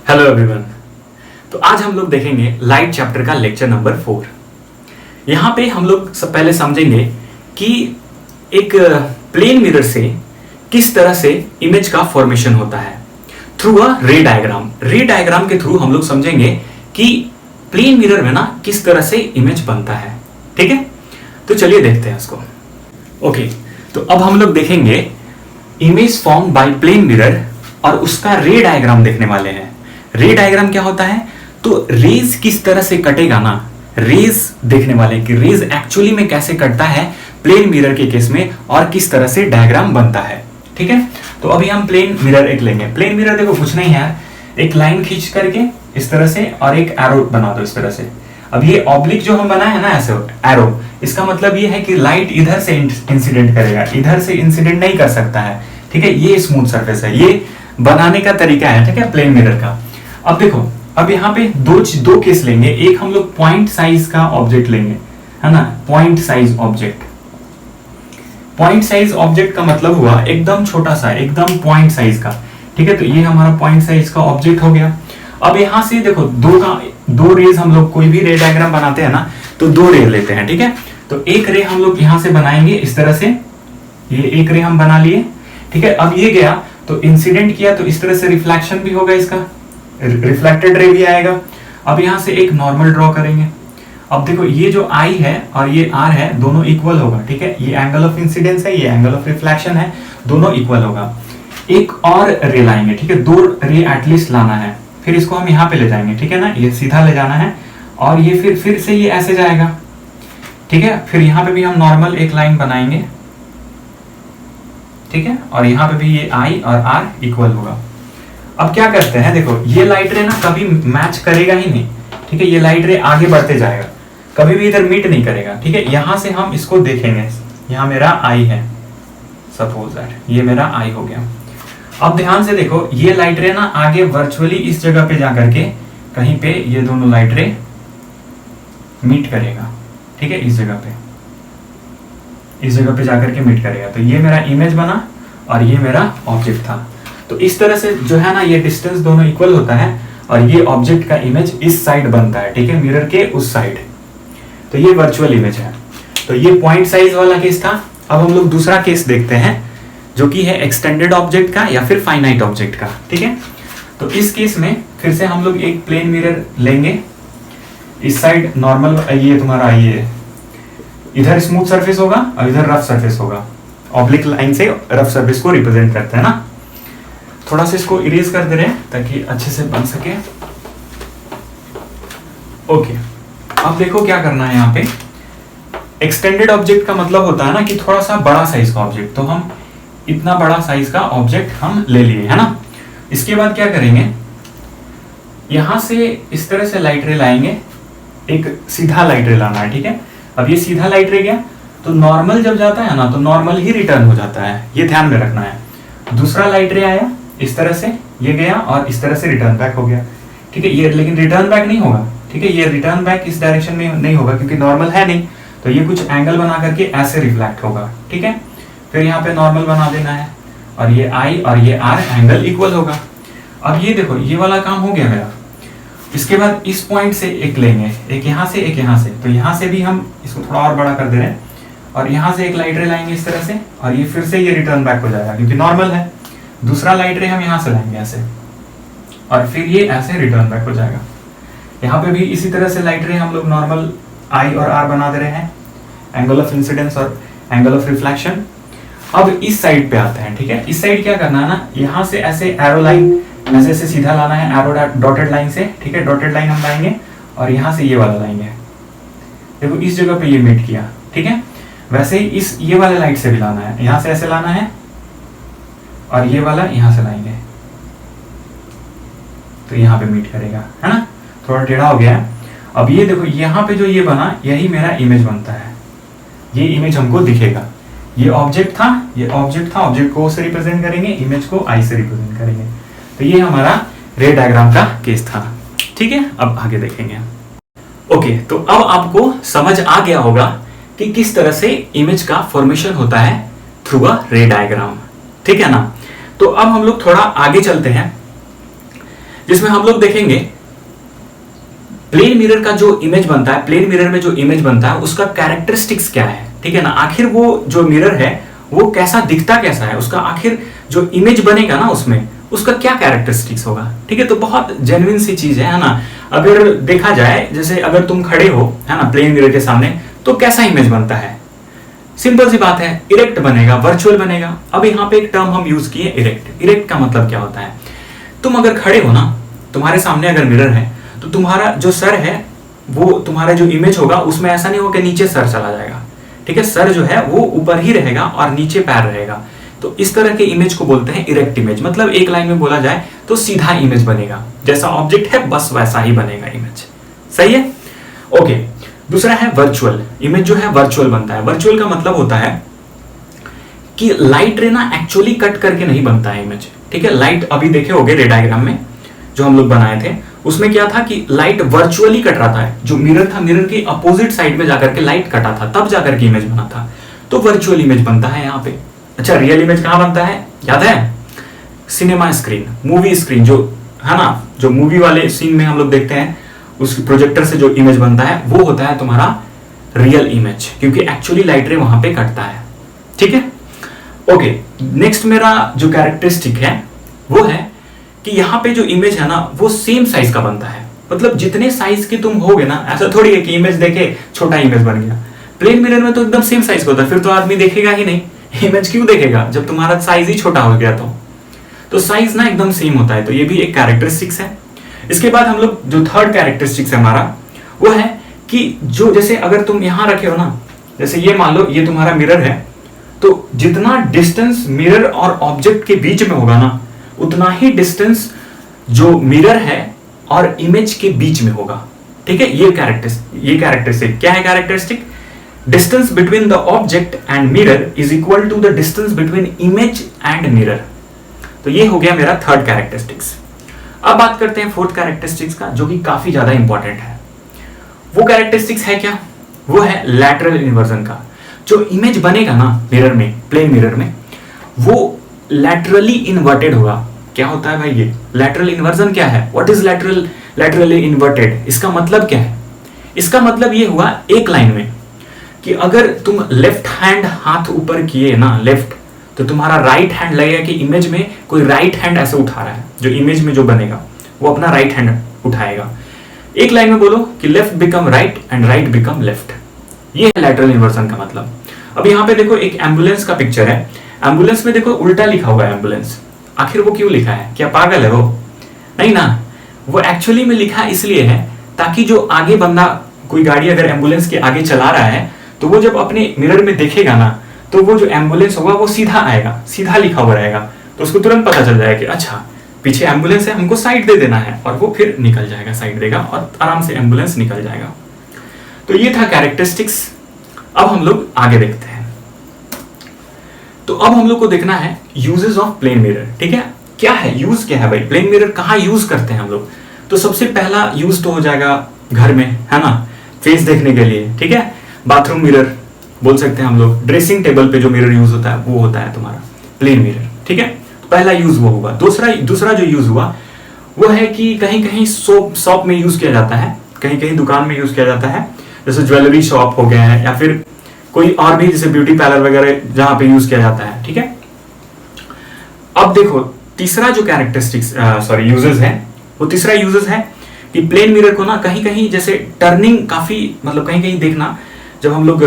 Hello everyone. तो आज हम लोग देखेंगे लाइट चैप्टर का लेक्चर नंबर 4। यहाँ पे हम लोग पहले समझेंगे कि एक प्लेन मिरर से किस तरह से इमेज का फॉर्मेशन होता है थ्रू अ रे डायग्राम। रे डायग्राम के थ्रू हम लोग समझेंगे कि प्लेन मिरर में ना किस तरह से इमेज बनता है। ठीक है, तो चलिए देखते हैं इसको। ओके, तो अब हम लोग देखेंगे image form by plane mirror और उसका रे डायग्राम देखने वाले हैं। रे डायग्राम क्या होता है, तो रेज किस तरह से कटेगा ना, रेज देखने वाले कि रेज एक्चुअली में कैसे कटता है प्लेन मिरर के केस में और किस तरह से डायग्राम बनता है। ठीक है, तो अभी हम प्लेन मिरर एक लेंगे। प्लेन मिरर देखो कुछ नहीं है, एक लाइन खींच करके इस तरह से और एक एरो बना दो इस तरह से। अब ये ऑब्लिक जो हम बनाए हैं ना ऐसे एरो, इसका मतलब ये है कि लाइट इधर से इंसिडेंट करेगा, इधर से इंसिडेंट नहीं कर सकता है। ठीक है, ये स्मूथ सरफेस है, ये बनाने का तरीका है। ठीक है, प्लेन मिरर का। अब देखो, अब यहाँ पे दो केस लेंगे। एक हम लोग पॉइंट साइज का ऑब्जेक्ट लेंगे, है ना, point size object. Point size object का मतलब हुआ एकदम छोटा सा, एकदम पॉइंट साइज का। ठीक है, तो ये हमारा पॉइंट साइज का ऑब्जेक्ट हो गया। अब यहां से देखो दो रेज, हम लोग कोई भी रे डायग्राम बनाते हैं ना तो दो रे लेते हैं। ठीक है, तो एक रे हम लोग यहां से बनाएंगे इस तरह से, ये एक रे हम बना लिए। ठीक है, अब ये गया तो इंसिडेंट किया तो इस तरह से रिफ्लेक्शन भी होगा, इसका रिफ्लेक्टेड रे भी आएगा। अब यहां से एक नॉर्मल ड्रॉ करेंगे। अब देखो ये जो आई है और ये आर है, दोनों इक्वल होगा। ठीक है, ये एंगल ऑफ इंसिडेंस है, ये एंगल ऑफ रिफ्लेक्शन है, दोनों इक्वल होगा। एक और रे लाएंगे। ठीक है, दो रे एटलीस्ट लाना है, फिर इसको हम यहाँ पे ले जाएंगे। ठीक है ना, ये सीधा ले जाना है और ये फिर से ये ऐसे जाएगा। ठीक है, फिर यहाँ पे भी हम नॉर्मल एक लाइन बनाएंगे। ठीक है, और यहाँ पे भी ये आई और आर इक्वल होगा। अब क्या करते हैं, देखो ये लाइट रे ना कभी मैच करेगा ही नहीं। ठीक है, ये लाइट रे आगे बढ़ते जाएगा, कभी भी इधर मीट नहीं करेगा। ठीक है, यहां से हम इसको देखेंगे, यहां मेरा आई है, सपोज दैट ये मेरा आई हो गया। अब ध्यान से देखो, ये लाइट रे ना आगे वर्चुअली इस जगह पे जाकर के कहीं पे ये दोनों लाइट रे मीट करेगा। ठीक है, इस जगह पे जाकर के मीट करेगा। तो ये मेरा इमेज बना और ये मेरा ऑब्जेक्ट था। तो इस तरह से जो है ना, ये डिस्टेंस दोनों इक्वल होता है और ये ऑब्जेक्ट का इमेज इस साइड बनता है। ठीक है, मिरर के उस साइड। तो ये वर्चुअल इमेज है। तो ये पॉइंट साइज वाला केस था। अब हम लोग दूसरा केस देखते हैं जो कि है एक्सटेंडेड ऑब्जेक्ट का या फिर फाइनाइट ऑब्जेक्ट का। ठीक है, तो इस केस में फिर से हम लोग एक प्लेन मिरर लेंगे। इस साइड नॉर्मल, ये तुम्हारा ये इधर स्मूथ सरफेस होगा और इधर रफ सरफेस होगा। ऑब्लिक लाइन से रफ सरफेस को रिप्रेजेंट करते हैं ना। थोड़ा सा इसको इरेज कर दे रहे हैं ताकि अच्छे से बन सके। ओके, अब देखो क्या करना है यहाँ पे। एक्सटेंडेड ऑब्जेक्ट का मतलब होता है ना कि थोड़ा सा बड़ा साइज का ऑब्जेक्ट। तो हम इतना बड़ा साइज का ऑब्जेक्ट हम ले लिए, है ना। इसके बाद क्या करेंगे, यहां से इस तरह से लाइट रे लाएंगे, एक सीधा लाइट रे लाना है। ठीक है, अब ये सीधा लाइट रे गया तो नॉर्मल जब जाता है ना तो नॉर्मल ही रिटर्न हो जाता है, ये ध्यान में रखना है। दूसरा लाइट रे आया इस तरह से, ये गया और इस तरह से रिटर्न बैक हो गया। ठीक है, ये लेकिन रिटर्न बैक नहीं होगा। ठीक है, ये रिटर्न बैक इस डायरेक्शन में नहीं होगा क्योंकि नॉर्मल है नहीं, तो ये कुछ एंगल बना करके ऐसे रिफ्लेक्ट होगा। ठीक है, फिर यहाँ पे नॉर्मल बना देना है और ये आई और ये आर एंगल इक्वल होगा। अब ये देखो, ये वाला काम हो गया मेरा। इसके बाद इस पॉइंट से एक लेंगे, एक यहाँ से एक यहाँ से। तो यहाँ से भी हम इसको थोड़ा और बड़ा कर दे रहे हैं और यहाँ से एक लाइट रे लाएंगे इस तरह से और ये फिर से ये रिटर्न बैक हो जाएगा क्योंकि नॉर्मल है। दूसरा लाइट रे हम यहाँ से लाएंगे ऐसे और फिर ये ऐसे रिटर्न बैक हो जाएगा। यहाँ पे भी इसी तरह से लाइट रे हम लोग नॉर्मल आई और आर बना दे रहे हैं, एंगल ऑफ इंसिडेंस और एंगल ऑफ रिफ्लेक्शन। अब इस साइड पे आते हैं। ठीक है, इस साइड क्या करना है ना, यहाँ से ऐसे एरो लाइन ऐसे ऐसे सीधा लाना है, एरो डॉटेड लाइन से। ठीक है, डॉटेड लाइन हम लाएंगे और यहाँ से ये वाला लाएंगे। देखो इस जगह पे ये मीट किया। ठीक है, वैसे ही इस ये वाले लाइट से भी लाना है, यहाँ से ऐसे लाना है और ये वाला यहाँ से लाएंगे तो यहाँ पे मीट करेगा, है ना। थोड़ा टेढ़ा हो गया है। अब ये देखो, यहाँ पे जो ये बना, यही मेरा इमेज बनता है। ये इमेज हमको दिखेगा। ये ऑब्जेक्ट था, ऑब्जेक्ट को से रिप्रेजेंट करेंगे, इमेज को आई से रिप्रेजेंट करेंगे। तो ये हमारा रे डायग्राम का केस था। ठीक है, अब आगे देखेंगे। ओके, तो अब आपको समझ आ गया होगा कि किस तरह से इमेज का फॉर्मेशन होता है थ्रू अ रे डायग्राम। ठीक है ना। तो अब हम लोग थोड़ा आगे चलते हैं। जिसमें हम लोग देखेंगे प्लेन मिरर का जो इमेज बनता है, प्लेन मिरर में जो इमेज बनता है उसका कैरेक्टरिस्टिक्स क्या है, ठीक है ना। आखिर वो जो मिरर है वो कैसा दिखता कैसा है, उसका आखिर जो इमेज बनेगा ना उसमें उसका क्या कैरेक्टरिस्टिक्स होगा, ठीक है। तो बहुत जेन्युइन सी चीज है ना। अगर देखा जाए जैसे अगर तुम खड़े हो है ना प्लेन मिरर के सामने तो कैसा इमेज बनता है, सिंपल सी बात है, इरेक्ट बनेगा, वर्चुअल बनेगा। अब यहाँ पे एक टर्म हम यूज किए इरेक्ट। इरेक्ट का मतलब क्या होता है, तुम अगर खड़े हो ना, तुम्हारे सामने अगर मिरर है तो तुम्हारा जो सर है वो तुम्हारा जो इमेज होगा उसमें ऐसा नहीं होगा कि नीचे सर चला जाएगा, ठीक है। सर जो है वो ऊपर ही रहेगा और नीचे पैर रहेगा। तो इस तरह के इमेज को बोलते हैं इरेक्ट इमेज। मतलब एक लाइन में बोला जाए तो सीधा इमेज बनेगा, जैसा ऑब्जेक्ट है बस वैसा ही बनेगा इमेज, सही है। ओके, दूसरा है वर्चुअल इमेज। जो है वर्चुअल बनता है। वर्चुअल का मतलब होता है कि लाइट रे ना एक्चुअली कट करके नहीं बनता है इमेज, ठीक है। लाइट अभी देखे होगे रे डायग्राम में जो हम लोग बनाए थे, उसमें क्या था कि लाइट वर्चुअली कट रहा था। जो मिरर था, मिरर के अपोजिट साइड में जाकर के लाइट कटा था, तब जाकर के इमेज बना था। तो वर्चुअल इमेज बनता है यहाँ पे। अच्छा, रियल इमेज कहां बनता है, याद है? सिनेमा स्क्रीन, मूवी स्क्रीन जो है ना, जो मूवी वाले सीन में हम लोग देखते हैं उस प्रोजेक्टर से जो इमेज बनता है वो होता है तुम्हारा रियल इमेज, क्योंकि एक्चुअली लाइट रे वहां पे कटता है, ठीक है। ओके, नेक्स्ट मेरा जो कैरेक्टरिस्टिक है वो है कि यहाँ पे जो इमेज है ना वो सेम साइज का बनता है। मतलब जितने साइज के तुम होगे ना, ऐसा थोड़ी है कि इमेज देखे छोटा इमेज बन गया। प्लेन मिरर में तो एकदम सेम साइज का होता है, फिर तो आदमी देखेगा ही नहीं, इमेज क्यों देखेगा जब तुम्हारा साइज ही छोटा हो गया। तो साइज ना एकदम सेम होता है। तो ये भी एक कैरेक्टरिस्टिक्स है। इसके बाद हम लोग जो थर्ड कैरेक्टरिस्टिक्स है हमारा वो है कि जो जैसे अगर तुम यहां रखे हो ना, जैसे ये मान लो ये तुम्हारा मिरर है, तो जितना डिस्टेंस मिरर और ऑब्जेक्ट के बीच में होगा ना उतना ही डिस्टेंस जो मिरर है और इमेज के बीच में होगा, ठीक है। ये कैरेक्टरिस्टिक क्या है, characteristic distance between the object and mirror is equal to the distance between image and mirror. तो ये हो गया मेरा थर्ड कैरेक्टरिस्टिक्स। अब बात करते हैं फोर्थ कैरेक्टरिस्टिक्स का, जो कि काफी ज्यादा इंपॉर्टेंट है। वो कैरेक्टरिस्टिक्स है क्या, वो है लैटरल इन्वर्जन का। जो इमेज बनेगा ना मिरर में, प्लेन मिरर में, वो लैटरली इन्वर्टेड होगा। क्या होता है भाई ये लैटरल इन्वर्जन क्या है, व्हाट इज लैटरली इन्वर्टेड, इसका मतलब क्या है? इसका मतलब ये हुआ एक लाइन में कि अगर तुम लेफ्ट हैंड हाथ ऊपर किए ना, लेफ्ट, तो तुम्हारा राइट हैंड लगेगा कि इमेज में कोई राइट हैंड ऐसे उठा रहा है। जो इमेज में जो बनेगा वो अपना राइट हैंड उठाएगा। एक लाइन में बोलो कि left become right and right become left. ये है लैटरल इन्वर्जन का मतलब। अब यहाँ पे देखो एक एम्बुलेंस का पिक्चर है। एम्बुलेंस में देखो उल्टा लिखा हुआ है एम्बुलेंस। आखिर वो क्यों लिखा है, क्या पागल है वो? नहीं ना, वो एक्चुअली में लिखा इसलिए है ताकि जो आगे बंदा कोई गाड़ी अगर एम्बुलेंस के आगे चला रहा है तो वो जब अपने मिरर में देखेगा ना तो वो जो एम्बुलेंस होगा वो सीधा आएगा, सीधा लिखा हुआ रहेगा, तो उसको तुरंत पता चल जाएगा कि अच्छा पीछे एम्बुलेंस है, हमको साइड दे देना है, और वो फिर निकल जाएगा, साइड देगा और आराम से एम्बुलेंस निकल जाएगा। तो ये था कैरेक्टरिस्टिक्स। अब हम लोग आगे देखते हैं। तो अब हम लोग को देखना है यूजेस ऑफ प्लेन मिरर, ठीक है। क्या है यूज, क्या है भाई प्लेन मिरर, कहाँ यूज करते हैं हम लोग? तो सबसे पहला यूज तो हो जाएगा घर में, है ना, फेस देखने के लिए, ठीक है। बाथरूम मिरर बोल सकते हैं हम लोग। ड्रेसिंग टेबल पे जो मिरर यूज होता है वो होता है तुम्हारा प्लेन मिरर, ठीक है। तो पहला यूज वो हुआ। दूसरा जो यूज हुआ वो है कि कहीं कहीं शॉप में यूज किया जाता है, कहीं कहीं दुकान में यूज किया जाता है, जैसे ज्वेलरी शॉप हो गया है या फिर कोई और भी जैसे ब्यूटी पार्लर वगैरह जहां पे यूज किया जाता है, ठीक है। अब देखो तीसरा जो कैरेक्टरिस्टिक्स यूजेस है, वो तीसरा यूजेस है कि प्लेन मिरर को ना कहीं कहीं जैसे टर्निंग काफी, मतलब कहीं कहीं देखना जब हम लोग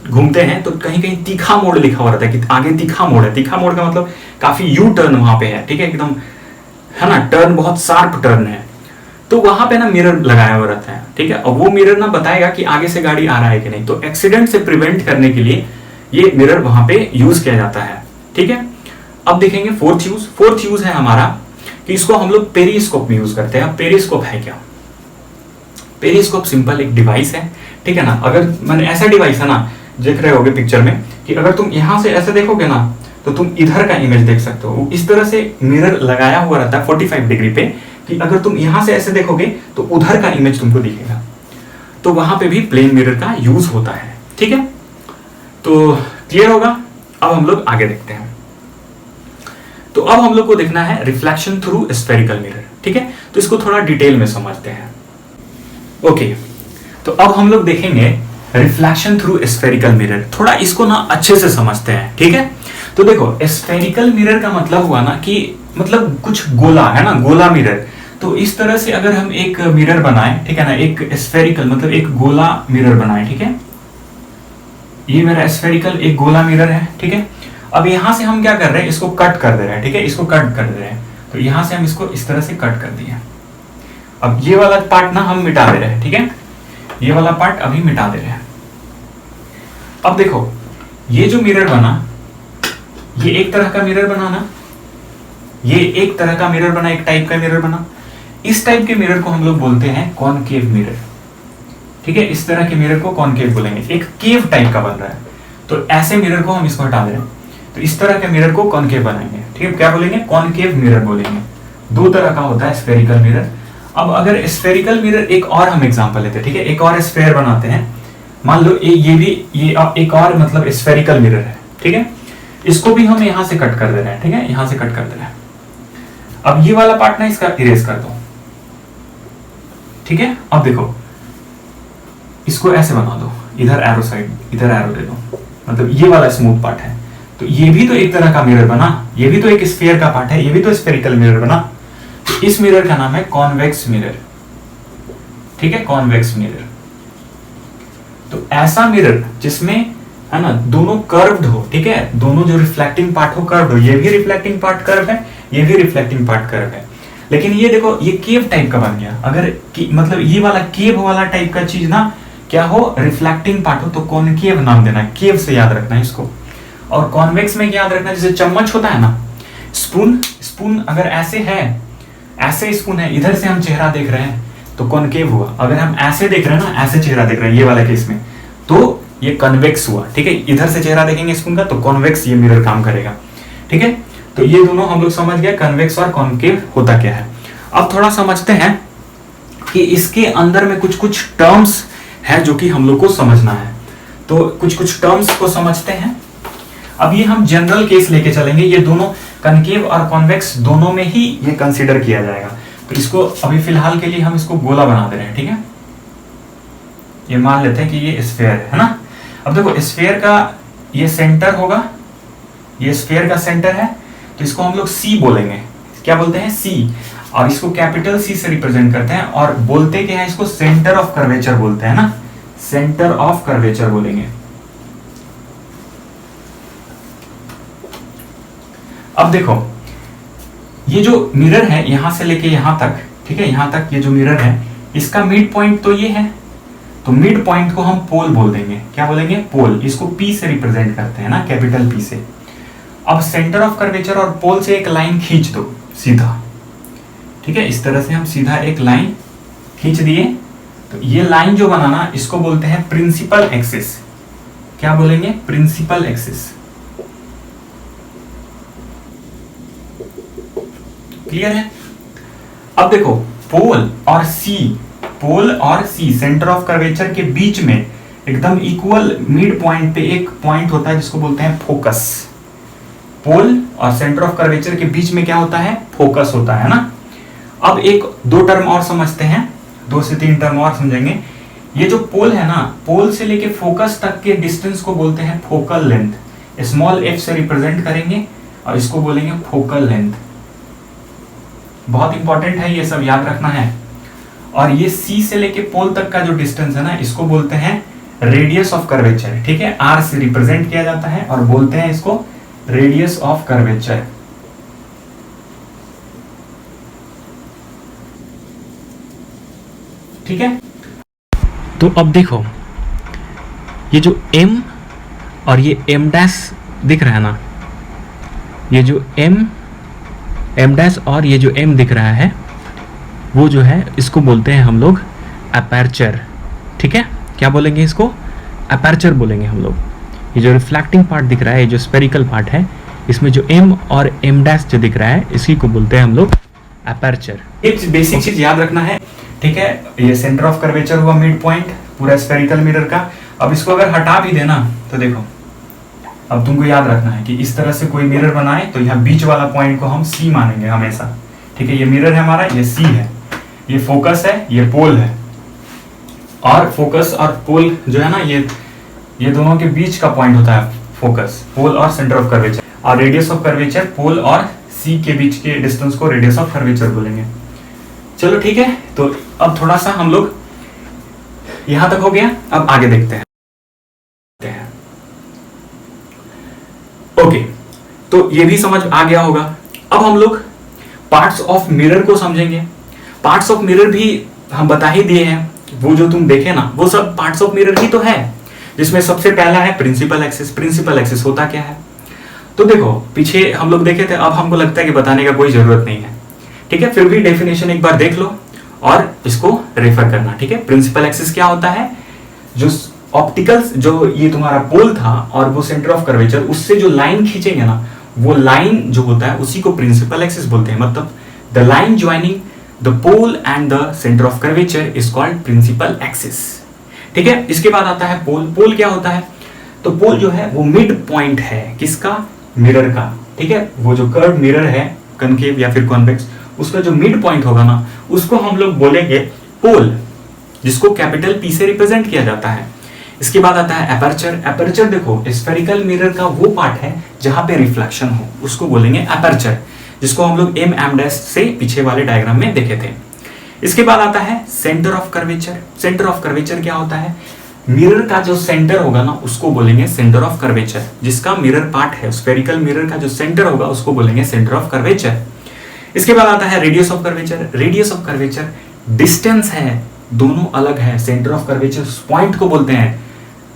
घूमते हैं तो कहीं कहीं तीखा मोड़ लिखा हुआ रहता है कि आगे तीखा मोड़ है। तीखा मोड़ का मतलब काफी यू टर्न वहां पे है, ठीक है, एकदम, है ना, टर्न बहुत शार्प टर्न है, तो वहां पे ना मिरर लगाया हुआ रहता है, ठीक है। और वो मिरर ना बताएगा कि आगे से गाड़ी आ रहा है कि नहीं। तो एक्सीडेंट से प्रिवेंट करने के लिए ये मिरर वहां पे यूज किया जाता है, ठीक है। अब देखेंगे फोर्थ यूज है हमारा कि इसको हम लोग पेरिस्कोप में यूज करते हैं। अब पेरिस्कोप है क्या? पेरिस्कोप सिंपल एक डिवाइस है, ठीक है ना। अगर मैंने ऐसा डिवाइस है ना, देख रहे होगे पिक्चर में कि अगर तुम यहां से ऐसे देखोगे ना तो तुम इधर का इमेज देख सकते हो। इस तरह से मिरर लगाया हुआ रहता है 45 डिग्री पे कि अगर तुम यहां से ऐसे देखोगे तो उधर का इमेज तुमको दिखेगा। तो वहां पे भी प्लेन मिरर का यूज होता है, ठीक है। तो क्लियर होगा। अब हम लोग आगे देखते हैं। तो अब हम लोग को देखना है रिफ्लेक्शन थ्रू स्फेरिकल मिरर। ठीक है, तो इसको थोड़ा डिटेल में समझते हैं। ओके, तो अब हम लोग देखेंगे रिफ्लेक्शन थ्रू स्फेरिकल मिरर। थोड़ा इसको ना अच्छे से समझते हैं, ठीक है। तो देखो, स्फेरिकल मिरर का मतलब हुआ ना कि मतलब कुछ गोला है ना, गोला मिरर। तो इस तरह से अगर हम एक मिरर बनाएं, ठीक है ना, एक स्फेरिकल मतलब एक गोला मिरर बनाएं, ठीक है, ये मेरा स्फेरिकल एक गोला मिरर है, ठीक है। अब यहां से हम क्या कर रहे हैं, इसको कट कर दे रहे हैं, ठीक है, इसको कट कर दे रहे हैं। तो यहां से हम इसको इस तरह से कट कर दिए। अब ये वाला पार्ट ना हम मिटा दे रहे हैं, ठीक है, ये वाला पार्ट अभी मिटा दे रहे हैं। अब देखो, ये जो मिरर बना, ये एक तरह का मिरर बना ना, ये एक तरह का मिरर बना, एक टाइप का मिरर बना। इस टाइप के मिरर को हम लोग बोलते हैं कॉनकेव मिरर, ठीक है। इस तरह के मिरर को कॉनकेव बोलेंगे, एक केव टाइप का बन रहा है। तो ऐसे मिरर को हम इसको हटा दे रहे हैं, तो इस तरह के मिरर को कॉनकेव बनाएंगे, ठीक है। क्या बोलेंगे, कॉनकेव मिरर बोलेंगे। दो तरह का होता है स्फेरिकल मिरर। अब अगर स्फेरिकल मिरर एक और हम एग्जांपल लेते हैं, ठीक है, एक और स्फेयर बनाते हैं। मान लो ये भी ये एक और मतलब स्फेरिकल मिरर है, ठीक है। इसको भी हम यहां से कट कर दे रहे हैं, ठीक है, यहां से कट कर दे रहे हैं। अब ये वाला पार्ट ना इसका इरेज कर दो, ठीक है। अब देखो, इसको ऐसे बना दो, इधर एरो साइड, इधर एरो दे दो, मतलब ये वाला स्मूथ पार्ट है। तो ये भी तो एक तरह का मिरर बना, ये भी तो एक स्फीयर का पार्ट है, ये भी तो स्फेरिकल मिरर बना। तो इस मिरर का नाम है कॉन्वेक्स मिरर, ठीक है, कॉन्वेक्स मिरर। तो ऐसा मिरर जिसमें है ना दोनों कर्व्ड हो, ठीक है, दोनों जो रिफ्लेक्टिंग पार्ट हो कर्व्ड हो, ये भी रिफ्लेक्टिंग पार्ट कर्व है, ये भी रिफ्लेक्टिंग पार्ट कर्व है। लेकिन ये देखो, ये केव टाइप का बन गया। अगर मतलब ये वाला केव वाला टाइप का चीज ना क्या हो, रिफ्लेक्टिंग पार्ट हो, तो कॉनकेव नाम देना है, केव से याद रखना है इसको। और कॉन्वेक्स में क्या याद रखना है, जैसे चम्मच होता है ना, स्पून, स्पून अगर ऐसे है, ऐसे स्पून है, इधर से हम चेहरा देख रहे हैं तो कॉनकेव हुआ। अगर हम ऐसे देख रहे हैं ना, ऐसे चेहरा देख रहे हैं ये वाला केस में, तो ये कन्वेक्स हुआ, ठीक है। इधर से चेहरा देखेंगे स्पून का तो कॉन्वेक्स ये मिरर काम करेगा, ठीक है। तो ये दोनों हम लोग समझ गए कन्वेक्स और कॉनकेव होता क्या है। अब थोड़ा समझते हैं कि इसके अंदर में कुछ कुछ टर्म्स है जो कि हम लोग को समझना है। तो कुछ कुछ टर्म्स को समझते हैं। अब ये हम जनरल केस लेके चलेंगे, ये दोनों कनकेव और कॉन्वेक्स दोनों में ही ये कंसीडर किया जाएगा। तो इसको अभी फिलहाल के लिए हम इसको गोला बना दे रहे हैं, ठीक है। ये मान लेते हैं कि ये स्फेयर है ना। अब देखो, स्फेयर का ये सेंटर होगा, ये स्फेयर का सेंटर है, तो इसको हम लोग सी बोलेंगे। क्या बोलते हैं, सी। और इसको कैपिटल सी से रिप्रेजेंट करते हैं और बोलते क्या है, इसको सेंटर ऑफ कर्वेचर बोलते हैं ना, सेंटर ऑफ कर्वेचर बोलेंगे। अब देखो, ये जो मिरर है यहां से लेके यहां तक, ठीक है, यहां तक ये जो मिरर है, इसका मिड पॉइंट तो ये है, तो मिड पॉइंट को हम पोल बोल देंगे। क्या बोलेंगे, पोल। इसको पी से रिप्रेजेंट करते हैं ना, कैपिटल पी से। अब सेंटर ऑफ कर्वेचर और पोल से एक लाइन खींच दो सीधा, ठीक है, इस तरह से हम सीधा एक लाइन खींच दिए। तो ये लाइन जो बनाना, इसको बोलते हैं प्रिंसिपल एक्सिस। क्या बोलेंगे, प्रिंसिपल एक्सिस। क्लियर है। अब देखो, पोल और सी, पोल और सी सेंटर ऑफ कर्वेचर के बीच में एकदम इक्वल मिड पॉइंट पे एक पॉइंट होता है जिसको बोलते हैं फोकस। पोल और सेंटर ऑफ कर्वेचर के बीच में क्या होता है, फोकस होता है ना। अब एक दो टर्म और समझते हैं, 2 से 3 टर्म और समझेंगे। ये जो पोल है ना, पोल से लेके फोकस तक के डिस्टेंस को बोलते हैं फोकल लेंथ। स्मॉल एफ से रिप्रेजेंट करेंगे और इसको बोलेंगे फोकल लेंथ। बहुत इंपॉर्टेंट है, ये सब याद रखना है। और ये सी से लेके पोल तक का जो डिस्टेंस है ना, इसको बोलते हैं रेडियस ऑफ कर्वेचर, ठीक है। आर से रिप्रेजेंट किया जाता है और बोलते हैं इसको रेडियस ऑफ कर्वेचर। ठीक है। तो अब देखो, ये जो m और ये m डैश दिख रहा है ना, ये जो m डैश और ये जो m दिख रहा है, वो जो है इसको बोलते हैं हम लोग अपर्चर, ठीक है। क्या बोलेंगे इसको, अपर्चर बोलेंगे हम लोग। ये जो रिफ्लेक्टिंग पार्ट दिख रहा है, ये जो स्पेरिकल पार्ट है, इसमें जो m और m डैश जो दिख रहा है, इसी को बोलते हैं हम लोग अपर्चर। एक बेसिक चीज याद रखना है, ठीक है। ये सेंटर ऑफ कर्वेचर हुआ मिड पॉइंट पूरा स्फेरिकल मिरर का। अब इसको अगर हटा भी देना तो देखो, अब तुमको याद रखना है कि इस तरह से कोई मिरर बनाए तो यहाँ बीच वाला पॉइंट को हम सी मानेंगे हमेशा, ठीक है, ये मिरर है हमारा, ये सी है, ये फोकस है, ये पोल है। और फोकस और पोल जो है ना, ये दोनों के बीच का पॉइंट होता है फोकस, पोल और सेंटर ऑफ कर्वेचर। और रेडियस ऑफ कर्वेचर पोल और सी के बीच के डिस्टेंस को रेडियस ऑफ कर्वेचर बोलेंगे। चलो ठीक है, तो अब थोड़ा सा हम लोग यहां तक हो गया, अब आगे देखते हैं। ओके, तो ये भी समझ आ गया होगा। अब हम लोग पार्ट्स ऑफ मिरर को समझेंगे। पार्ट्स ऑफ मिरर भी हम बता ही दिए हैं, वो जो तुम देखे ना वो सब पार्ट्स ऑफ मिरर ही तो है, जिसमें सबसे पहला है प्रिंसिपल एक्सिस। प्रिंसिपल एक्सिस होता क्या है, तो देखो पीछे हम लोग देखे थे, अब हमको लगता है कि बताने का कोई जरूरत नहीं है, ठीक है। फिर भी डेफिनेशन एक बार देख लो और इसको रेफर करना, ठीक है। प्रिंसिपल एक्सिस क्या होता है, जो ऑप्टिकल्स, जो ये तुम्हारा पोल था और वो सेंटर ऑफ कर्वेचर, उससे जो लाइन खींचेंगे ना, वो लाइन जो होता है उसी को प्रिंसिपल एक्सिस बोलते हैं। मतलब the line joining the pole and the centre of curvature is called principal axis, ठीक है। इसके बाद आता है पोल। पोल क्या होता है, तो पोल जो है वो मिड पॉइंट है, किसका, मिरर का, ठीक है। वो जो कर्व मिरर है, कनकेव या फिर कॉन्वेक्स, उसका जो मिड पॉइंट होगा ना, उसको हम लोग बोलेंगे पोल, जिसको कैपिटल पी से रिप्रेजेंट किया जाता है। इसके बाद आता है एपर्चर। एपर्चर देखो स्फेरिकल मिरर का वो पार्ट है जहां पे रिफ्लेक्शन हो, उसको बोलेंगे एपर्चर, जिसको हम लोग एम डैश से पीछे वाले डायग्राम में देखे थे। इसके बाद आता है centre of curvature. Centre of curvature क्या होता है, मिरर का जो सेंटर होगा ना उसको बोलेंगे सेंटर ऑफ कर्वेचर, जिसका मिरर पार्ट है स्फेरिकल मिरर का जो सेंटर होगा उसको बोलेंगे सेंटर ऑफ कर्वेचर। इसके बाद आता है radius of curvature. Radius of curvature distance है, दोनों अलग है। सेंटर ऑफ कर्वेचर पॉइंट को बोलते हैं,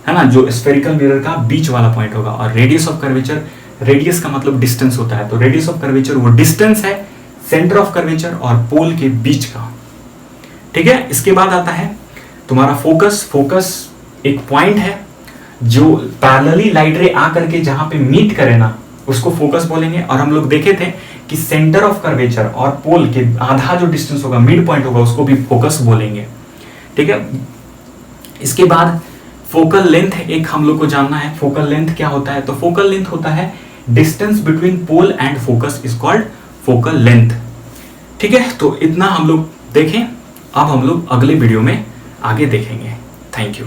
है ना, जो स्फेरिकल मिरर का बीच वाला पॉइंट होगा। और रेडियस ऑफ कर्वेचर, रेडियस का मतलब डिस्टेंस होता है, तो रेडियस ऑफ कर्वेचर वो डिस्टेंस है सेंटर ऑफ कर्वेचर और पोल के बीच का, ठीक है। इसके बाद आता है तुम्हारा फोकस। फोकस एक पॉइंट है जो पैरेलली लाइट रे आकर के जहां पे मीट करे ना, उसको फोकस बोलेंगे। और हम लोग देखे थे कि सेंटर ऑफ कर्वेचर और पोल के आधा जो डिस्टेंस होगा, मिड पॉइंट होगा, उसको भी फोकस बोलेंगे, ठीक है। इसके बाद फोकल लेंथ एक हम लोग को जानना है। फोकल लेंथ क्या होता है, तो फोकल लेंथ होता है distance between pole and focus is called focal length, ठीक है। तो इतना हम लोग देखें, अब हम लोग अगले वीडियो में आगे देखेंगे। Thank you.